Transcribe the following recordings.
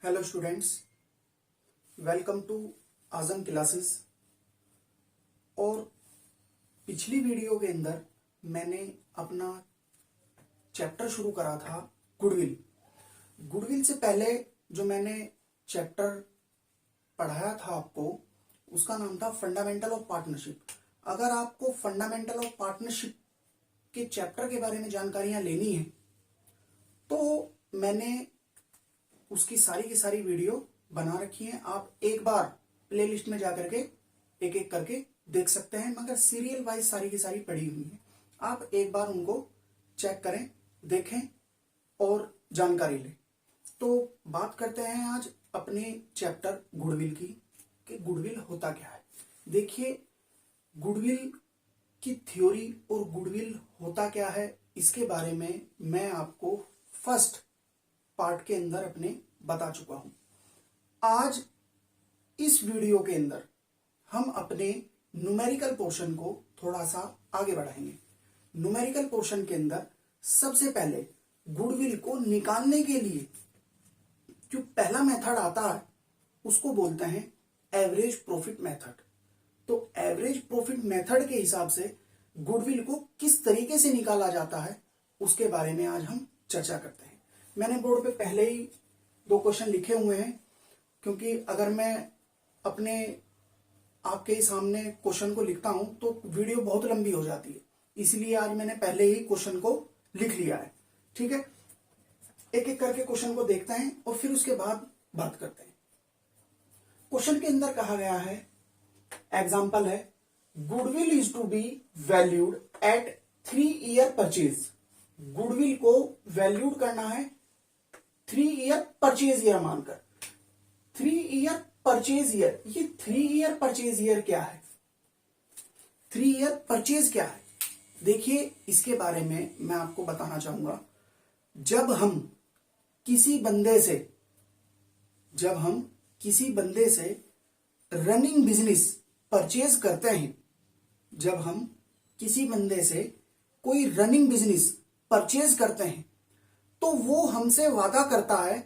Hello students, welcome to Azam classes. और पिछली video के अंदर मैंने अपना चैप्टर शुरू करा था गुडविल। गुडविल से पहले जो मैंने चैप्टर पढ़ाया था आपको, उसका नाम था फंडामेंटल ऑफ पार्टनरशिप। अगर आपको फंडामेंटल ऑफ पार्टनरशिप के चैप्टर के बारे में जानकारियां लेनी है तो मैंने उसकी सारी की सारी वीडियो बना रखी है। आप एक बार प्लेलिस्ट में जाकर के एक एक करके देख सकते हैं, मगर सीरियल वाइज सारी की सारी पड़ी हुई है। आप एक बार उनको चेक करें, देखें और जानकारी लें। तो बात करते हैं आज अपने चैप्टर गुडविल की, कि गुडविल होता क्या है। देखिए, गुडविल की थ्योरी और गुडविल होता क्या है, इसके बारे में मैं आपको फर्स्ट पार्ट के अंदर अपने बता चुका हूं। आज इस वीडियो के अंदर हम अपने न्यूमेरिकल पोर्शन को थोड़ा सा आगे बढ़ाएंगे। न्यूमेरिकल पोर्शन के अंदर सबसे पहले गुडविल को निकालने के लिए जो पहला मेथड आता है उसको बोलते हैं एवरेज प्रॉफिट मेथड। तो एवरेज प्रॉफिट मेथड के हिसाब से गुडविल को किस तरीके से निकाला जाता है उसके बारे में आज हम चर्चा करते हैं। मैंने बोर्ड पे पहले ही 2 क्वेश्चन लिखे हुए हैं, क्योंकि अगर मैं अपने आपके सामने क्वेश्चन को लिखता हूं तो वीडियो बहुत लंबी हो जाती है, इसलिए आज मैंने पहले ही क्वेश्चन को लिख लिया है। ठीक है, एक एक करके क्वेश्चन को देखते हैं और फिर उसके बाद बात करते हैं। क्वेश्चन के अंदर कहा गया है, एग्जाम्पल है, goodwill is to be valued at 3 year purchase. Goodwill को वैल्यूड करना है 3 ईयर परचेज ईयर मानकर। 3 ईयर परचेज ईयर, ये 3 ईयर परचेज ईयर क्या है? 3 ईयर परचेज क्या है? देखिए, इसके बारे में मैं आपको बताना चाहूंगा। जब हम किसी बंदे से रनिंग बिजनेस परचेज करते हैं, जब हम किसी बंदे से कोई रनिंग बिजनेस परचेज करते हैं तो वो हमसे वादा करता है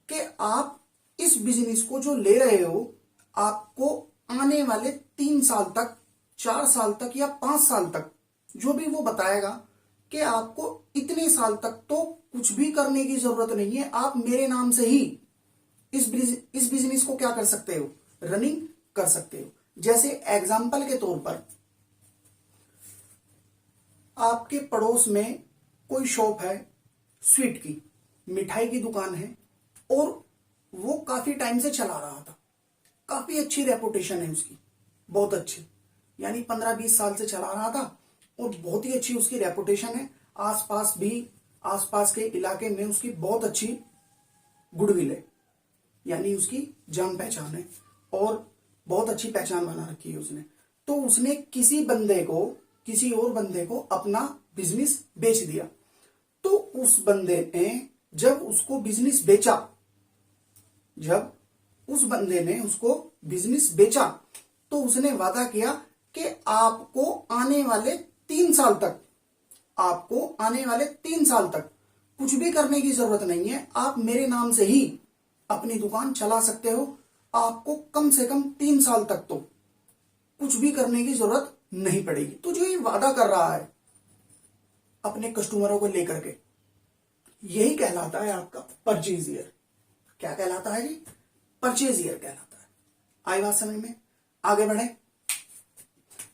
कि आप इस बिजनेस को जो ले रहे हो, आपको आने वाले 3 साल तक, 4 साल तक या 5 साल तक, जो भी वो बताएगा कि आपको इतने साल तक तो कुछ भी करने की जरूरत नहीं है, आप मेरे नाम से ही इस बिजनेस को क्या कर सकते हो, रनिंग कर सकते हो। जैसे एग्जाम्पल के तौर पर, आपके पड़ोस में कोई शॉप है, स्वीट की, मिठाई की दुकान है, और वो काफी टाइम से चला रहा था, काफी अच्छी रेपुटेशन है उसकी, बहुत अच्छी, यानी 15-20 साल से चला रहा था और बहुत ही अच्छी उसकी रेपुटेशन है। आसपास के इलाके में उसकी बहुत अच्छी गुडविल है, यानी उसकी जान पहचान है और बहुत अच्छी पहचान बना रखी है उसने। तो उसने किसी और बंदे को अपना बिजनेस बेच दिया। तो उस बंदे ने जब उसको बिजनेस बेचा तो उसने वादा किया कि आपको आने वाले 3 साल तक कुछ भी करने की जरूरत नहीं है, आप मेरे नाम से ही अपनी दुकान चला सकते हो, आपको कम से कम 3 साल तक तो कुछ भी करने की जरूरत नहीं पड़ेगी। तो जो ये वादा कर रहा है अपने कस्टमरों को लेकर के, यही कहलाता है आपका परचेज ईयर। क्या कहलाता है जी? परचेज ईयर कहलाता है। आई बात समझ में? आगे बढ़े।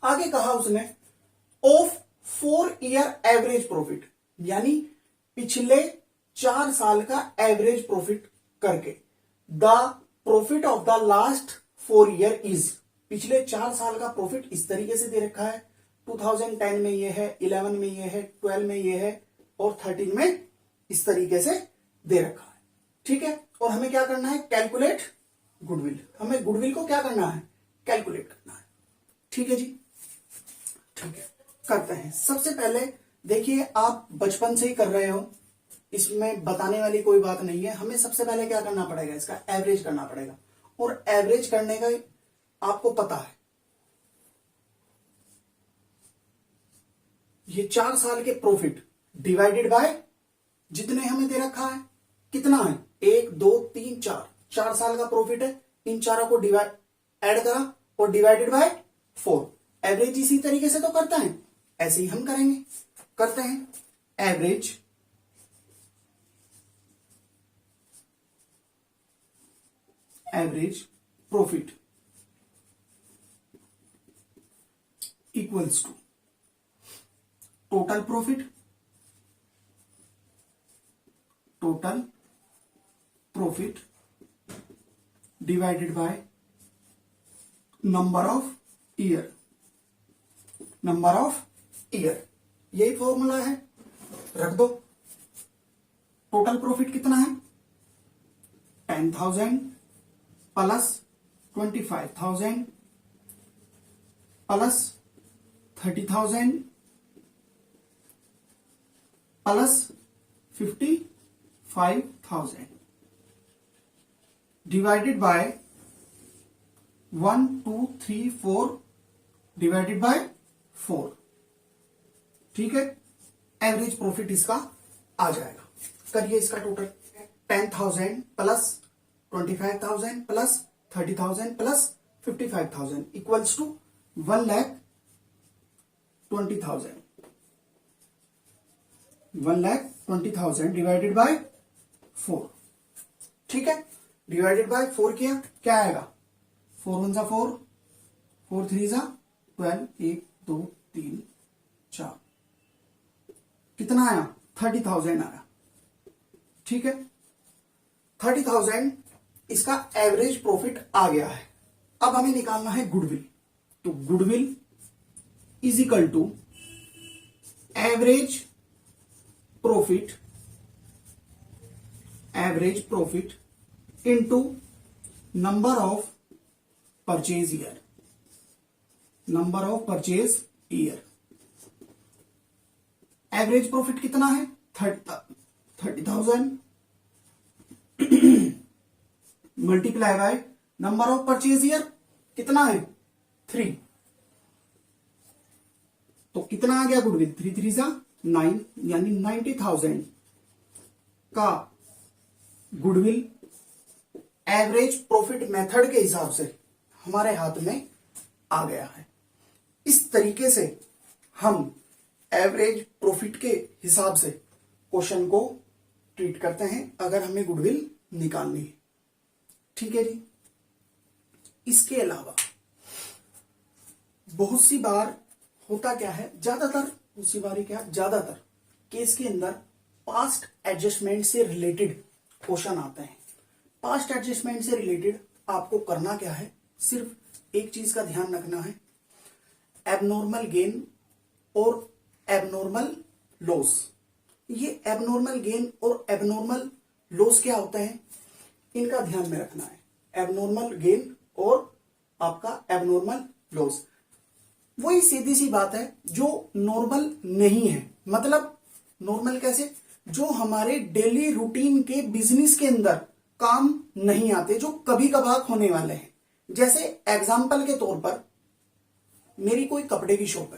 आगे कहा उसने ऑफ 4 ईयर एवरेज प्रॉफिट, यानी पिछले 4 साल का एवरेज प्रॉफिट करके, the profit of the last 4 year is, पिछले 4 साल का प्रॉफिट इस तरीके से दे रखा है। 2010 में ये है, 11 में ये है, 12 में ये है और 13 में इस तरीके से दे रखा है। ठीक है, और हमें क्या करना है? Calculate goodwill. हमें गुडविल को क्या करना है? कैलकुलेट करना है। ठीक है जी, ठीक है, करते हैं। सबसे पहले देखिए, आप बचपन से ही कर रहे हो, इसमें बताने वाली कोई बात नहीं है। हमें सबसे पहले क्या करना पड़ेगा? इसका एवरेज करना पड़ेगा, और एवरेज करने का आपको पता है, ये 4 साल के प्रॉफिट डिवाइडेड बाय जितने हमें दे रखा है, कितना है? 1 2 3 4, 4 साल का प्रॉफिट है, इन चारों को ऐड करा और डिवाइडेड बाय 4। एवरेज इसी तरीके से तो करता है, ऐसे ही हम करेंगे। करते हैं average profit equals to total profit divided by number of year. यही फॉर्मूला है, रख दो। टोटल प्रॉफिट कितना है? 10,000 plus 25,000 plus 30,000 plus 55,000 divided by 1 2 3 4 divided by 4। ठीक है, एवरेज प्रॉफिट इसका आ जाएगा। करिए इसका टोटल। 10,000 plus 25,000 plus 30,000 plus 55,000 equals to 1,20,000। 1,20,000 divided by 4। ठीक है, डिवाइडेड बाय 4 किया, क्या आएगा? 4 1 4, 4 3 12, 1 2 3 4, कितना आया? 30,000 आया। ठीक है, 30,000 इसका एवरेज प्रॉफिट आ गया है। अब हमें निकालना है गुडविल। तो goodwill is equal to average profit into number of purchase year. Average profit कितना है? 30,000 multiply by number of purchase year कितना है? 3। तो कितना आ गया गुडविल? 3 3 9, यानी 90,000 का गुडविल एवरेज प्रॉफिट मेथड के हिसाब से हमारे हाथ में आ गया है। इस तरीके से हम एवरेज प्रॉफिट के हिसाब से क्वेश्चन को ट्रीट करते हैं अगर हमें गुडविल निकालनी है। ठीक है जी। इसके अलावा बहुत सी बार होता क्या है, ज्यादातर केस के अंदर पास्ट एडजस्टमेंट से रिलेटेड क्वेश्चन आते हैं। पास्ट एडजस्टमेंट से रिलेटेड आपको करना क्या है, सिर्फ एक चीज का ध्यान रखना है, एबनॉर्मल गेन और एबनॉर्मल लॉस। ये एबनॉर्मल गेन और एबनॉर्मल लॉस क्या होता है, इनका ध्यान में रखना है। एबनॉर्मल गेन और आपका एबनॉर्मल लॉस वही सीधी सी बात है जो नॉर्मल नहीं है। मतलब नॉर्मल कैसे? जो हमारे डेली रूटीन के बिजनेस के अंदर काम नहीं आते, जो कभी कभार होने वाले हैं। जैसे एग्जाम्पल के तौर पर मेरी कोई कपड़े की शॉप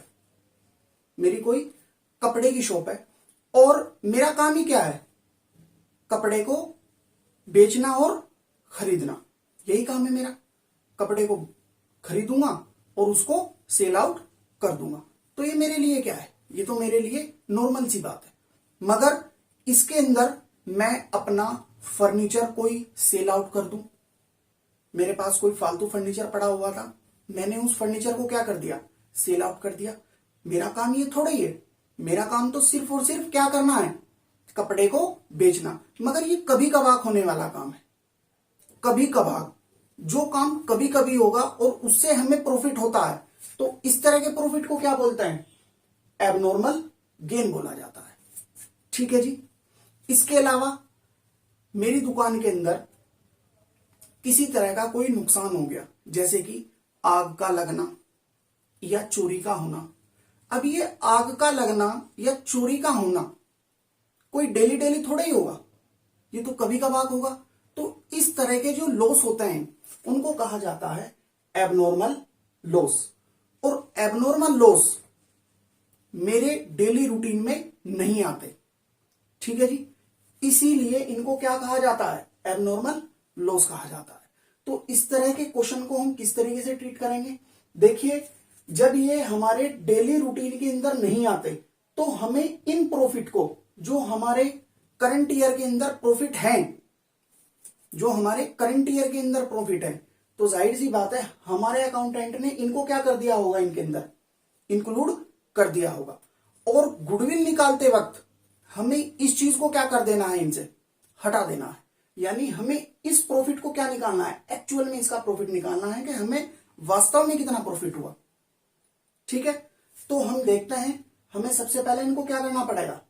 है और मेरा काम ही क्या है, कपड़े को बेचना और खरीदना। यही काम है मेरा, कपड़े को खरीदूंगा और उसको सेल आउट कर दूंगा। तो ये मेरे लिए क्या है, ये तो मेरे लिए नॉर्मल सी बात है। मगर इसके अंदर मैं अपना फर्नीचर कोई सेल आउट कर दूं, मेरे पास कोई फालतू फर्नीचर पड़ा हुआ था, मैंने उस फर्नीचर को क्या कर दिया, सेल आउट कर दिया। मेरा काम ये थोड़ा ही है, मेरा काम तो सिर्फ और सिर्फ क्या करना है, कपड़े को बेचना। मगर ये कभी कभार होने वाला काम है, कभी कभार जो काम कभी कभी होगा और उससे हमें प्रॉफिट होता है, तो इस तरह के प्रॉफिट को क्या बोलते हैं, एबनॉर्मल गेन बोला जाता है। ठीक है जी। इसके अलावा मेरी दुकान के अंदर किसी तरह का कोई नुकसान हो गया, जैसे कि आग का लगना या चोरी का होना। अब ये आग का लगना या चोरी का होना कोई डेली डेली थोड़ा ही होगा, ये तो कभी कभार होगा। तो इस तरह के जो लॉस होते हैं उनको कहा जाता है एबनॉर्मल लॉस। और एबनॉर्मल लॉस मेरे डेली रूटीन में नहीं आते। ठीक है जी, इसीलिए इनको क्या कहा जाता है, एबनॉर्मल लॉस कहा जाता है। तो इस तरह के क्वेश्चन को हम किस तरीके से ट्रीट करेंगे? देखिए, जब ये हमारे डेली रूटीन के अंदर नहीं आते तो हमें इन प्रॉफिट को, जो हमारे करंट ईयर के अंदर प्रॉफिट है, जो हमारे करंट ईयर के अंदर प्रॉफिट है, तो जाहिर सी बात है हमारे अकाउंटेंट ने इनको क्या कर दिया होगा, इनके अंदर इंक्लूड कर दिया होगा। और गुडविल निकालते वक्त हमें इस चीज को क्या कर देना है, इनसे हटा देना है। यानी हमें इस प्रॉफिट को क्या निकालना है, एक्चुअल में इसका प्रॉफिट निकालना है कि हमें वास्तव में कितना प्रॉफिट हुआ। ठीक है, तो हम देखते हैं, हमें सबसे पहले इनको क्या करना पड़ेगा,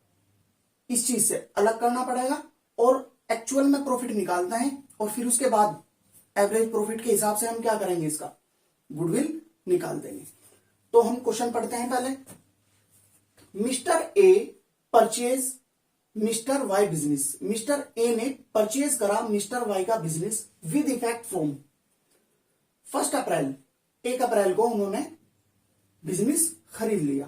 इस चीज से अलग करना पड़ेगा और एक्चुअल में प्रॉफिट निकालते हैं, और फिर उसके बाद एवरेज प्रॉफिट के हिसाब से हम क्या करेंगे, इसका गुडविल निकाल देंगे। तो हम क्वेश्चन पढ़ते हैं पहले। Mister A purchase mister Y business. Mister A ने परचेज करा मिस्टर वाई का business with effect from 1 April, 1 April को उन्होंने बिजनेस खरीद लिया।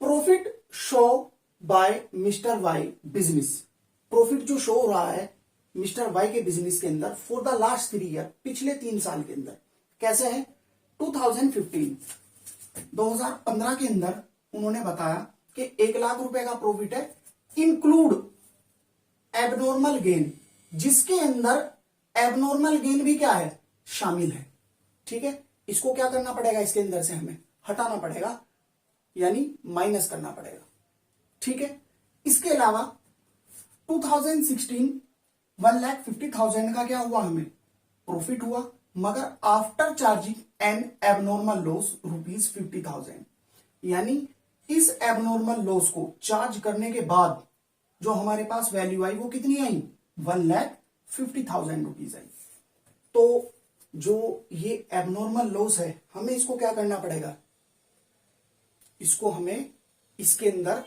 Profit show by mister Y business. Profit जो शो हो रहा है मिस्टर वाई के बिजनेस के अंदर फॉर द लास्ट 3 ईयर, पिछले 3 साल के अंदर कैसे है। 2015 के अंदर उन्होंने बताया कि 1 लाख रुपए का प्रॉफिट है, इंक्लूड एबनॉर्मल गेन, जिसके अंदर एबनॉर्मल गेन भी क्या है, शामिल है। ठीक है, इसको क्या करना पड़ेगा, इसके अंदर से हमें हटाना पड़ेगा, यानी माइनस करना पड़ेगा। ठीक है, इसके अलावा 2016 1,50,000 का क्या हुआ, हमें प्रॉफिट हुआ, मगर after charging N abnormal loss ₹50,000, यानी इस एबनॉर्मल लॉस को चार्ज करने के बाद जो हमारे पास वैल्यू आई वो कितनी आई, ₹1,50,000 आई। तो जो ये एबनॉर्मल लॉस है, हमें इसको क्या करना पड़ेगा, इसको हमें इसके अंदर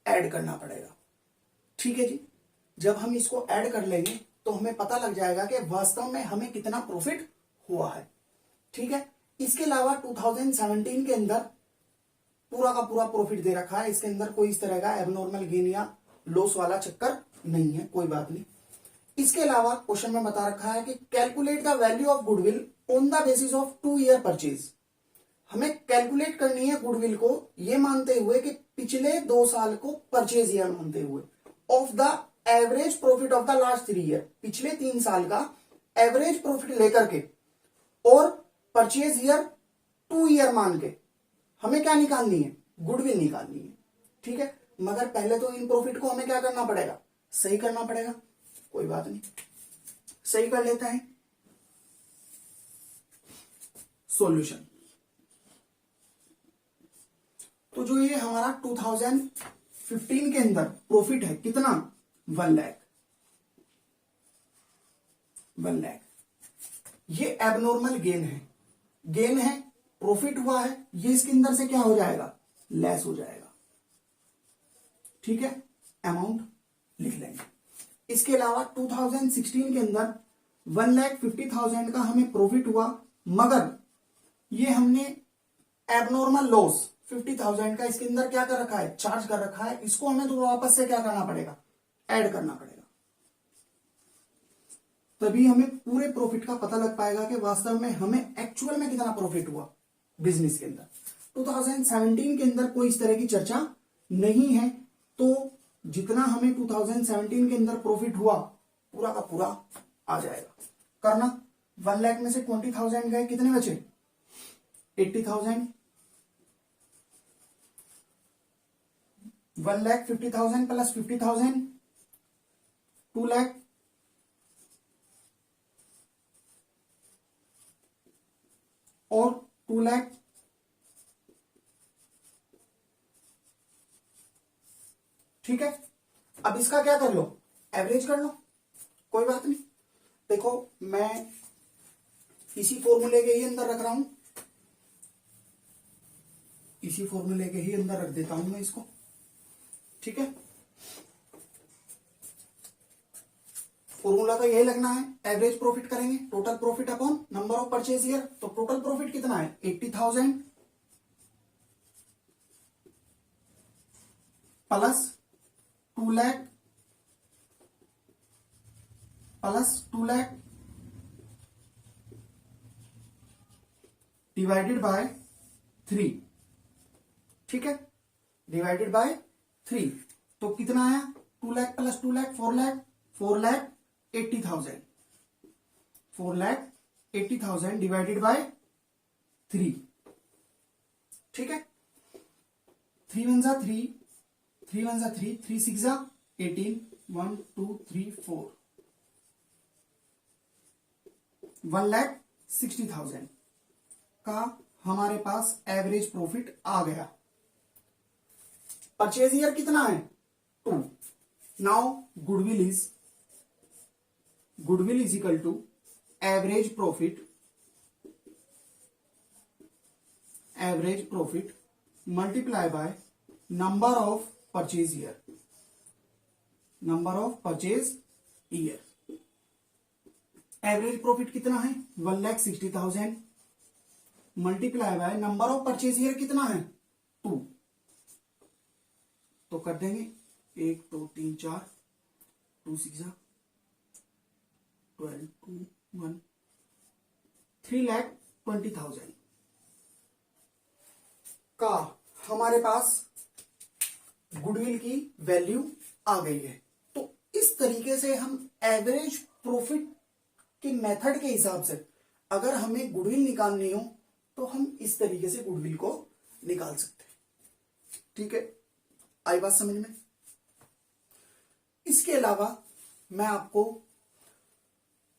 ऐड करना पड़ेगा। ठीक है जी, जब हम इसको ऐड कर लेंगे तो हमें पता लग जाएगा कि वास्तव में हमें कितना प्रॉफिट हुआ है। ठीक है, इसके अलावा 2017 के अंदर पूरा का पूरा प्रॉफिट दे रखा है, इसके अंदर कोई इस तरह का एबनॉर्मल गेन या लॉस वाला चक्कर नहीं है, कोई बात नहीं। इसके अलावा क्वेश्चन में बता रखा है कि calculate the value of goodwill on the basis of 2 year purchase. हमें कैलकुलेट करनी है गुडविल को ये मानते हुए कि पिछले 2 साल को परचेज ईयर मानते हुए, of the average profit of the last 3 year, पिछले 3 साल का एवरेज प्रॉफिट लेकर के, और परचेज ईयर 2 ईयर मान के हमें क्या निकालनी है, गुडविल निकालनी है। ठीक है, मगर पहले तो इन प्रॉफिट को हमें क्या करना पड़ेगा, सही करना पड़ेगा। कोई बात नहीं, सही कर लेते हैं। सॉल्यूशन, तो जो ये हमारा 2015 के अंदर प्रॉफिट है कितना, 1 लाख। ये एबनॉर्मल गेन है, प्रॉफिट हुआ है, ये इसके अंदर से क्या हो जाएगा, लेस हो जाएगा। ठीक है, अमाउंट लिख लेंगे। इसके अलावा 2016 के अंदर 1,50,000 का हमें प्रॉफिट हुआ, मगर ये हमने एबनॉर्मल लॉस 50,000 का इसके अंदर क्या कर रखा है, चार्ज कर रखा है। इसको हमें तो वापस से क्या करना पड़ेगा, ऐड करना पड़ेगा, तभी हमें पूरे प्रॉफिट का पता लग पाएगा कि वास्तव में हमें एक्चुअल में कितना प्रॉफिट हुआ बिजनेस के अंदर। 2017 के अंदर कोई इस तरह की चर्चा नहीं है, तो जितना हमें 2017 के अंदर प्रॉफिट हुआ पूरा का पूरा आ जाएगा। करना, 1 लाख में से 20,000 गए, कितने बचे, 80,000। 1,50,000 प्लस 50,000 2 लाख, और 2 लाख। ठीक है, अब इसका क्या कर लो, एवरेज कर लो, कोई बात नहीं। देखो मैं इसी फॉर्मूले के ही अंदर रख रहा हूं, इसी फॉर्मूले के ही अंदर रख देता हूं मैं इसको। ठीक है, फॉर्मूला का यही लगना है, एवरेज प्रॉफिट करेंगे total profit upon number of purchase year. तो टोटल प्रॉफिट कितना है, 80,000 plus 2 lakh plus 2 lakh divided by 3, ठीक है, डिवाइडेड बाय 3, तो कितना आया 2 lakh plus 2 lakh 4 lakh, 4,80,000, 4,80,000 divided by 3, ठीक है। 3 1 जा 3, 3 1 जा 3, 3 6 जा 18, 1 2 3 4, 1,60,000 का हमारे पास एवरेज प्रॉफिट आ गया। परचेज ईयर कितना है 2। Now goodwill is equal to average profit multiply by number of purchase year. Average profit कितना है 1,60,000 multiply by number of purchase year कितना है 2, तो कर देंगे 1 2 3 4, 2 6 12 2 1, 3,20,000 का हमारे पास गुडविल की वैल्यू आ गई है। तो इस तरीके से हम एवरेज प्रॉफिट के मेथड के हिसाब से अगर हमें गुडविल निकालनी हो तो हम इस तरीके से गुडविल को निकाल सकते हैं, ठीक है। आई बात समझ में। इसके अलावा मैं आपको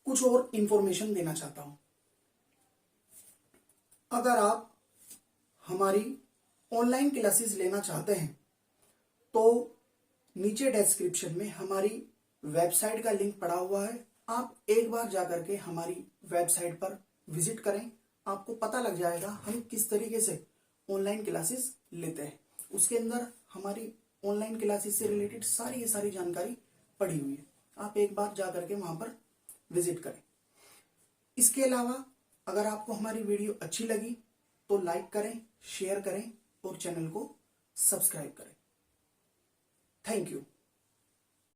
कुछ और इंफॉर्मेशन देना चाहता हूं। अगर आप हमारी ऑनलाइन क्लासेस लेना चाहते हैं तो नीचे डिस्क्रिप्शन में हमारी वेबसाइट का लिंक पड़ा हुआ है, आप एक बार जाकर के हमारी वेबसाइट पर विजिट करें, आपको पता लग जाएगा हम किस तरीके से ऑनलाइन क्लासेस लेते हैं। उसके अंदर हमारी ऑनलाइन क्लासेस से रिलेटेड सारी जानकारी पड़ी हुई है, आप एक बार जाकर के वहां पर विजिट करें। इसके अलावा अगर आपको हमारी वीडियो अच्छी लगी तो लाइक करें, शेयर करें और चैनल को सब्सक्राइब करें। Thank you.